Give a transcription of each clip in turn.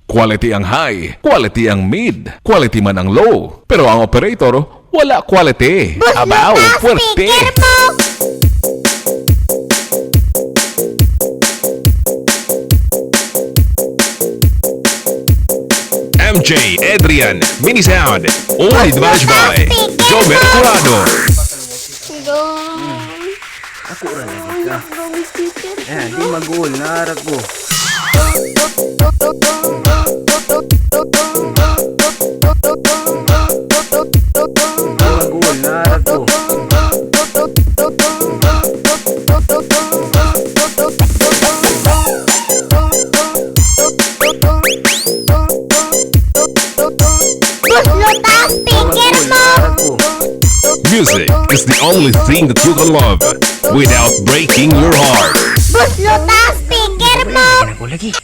Quality ang high, quality ang mid, quality man ang low. Pero ang operator, wala quality. Abaw, puwerte. MJ Adrian, Mini Sound, only advised by Joe Merculado. Ako ra lagi ka. Di magul naarag ko. Magul naarag ko. Music is the only thing that you can love without breaking your heart. Ako lagi.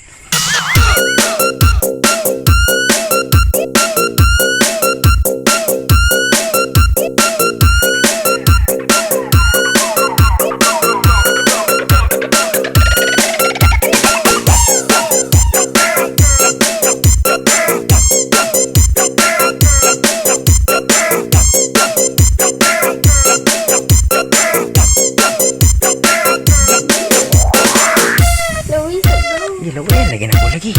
Ilaw lagi na ako lagi.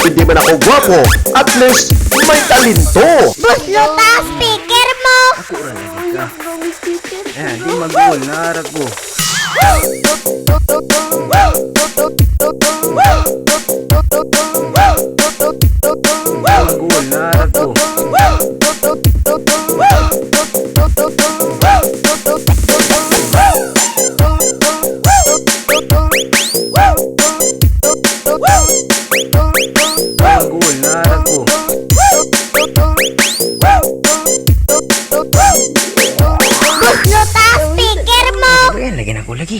Hindi man ako gwapo, at least may talento. Ako ra lagi ka. Di magul naarag ko. Magul naarag ko. Magul naarag ko. Lagi na ako lagi.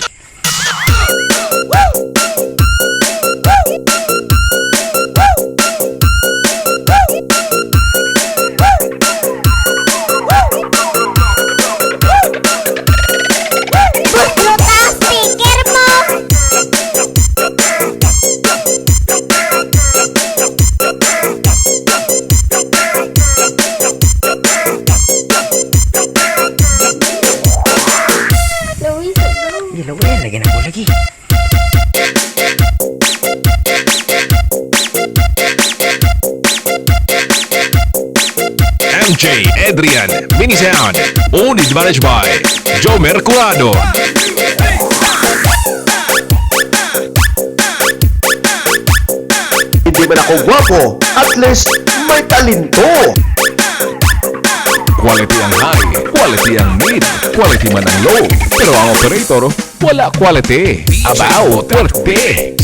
Ilaw lagi na ako lagi. MJ Adrian, Mini Sound, only advised by Joe Merculado. Hindi man ako gwapo, at least may talento. Quality ang high, quality ang mid, quality man ang low. Pero ang operator, wala quality. Abaw, puwerte.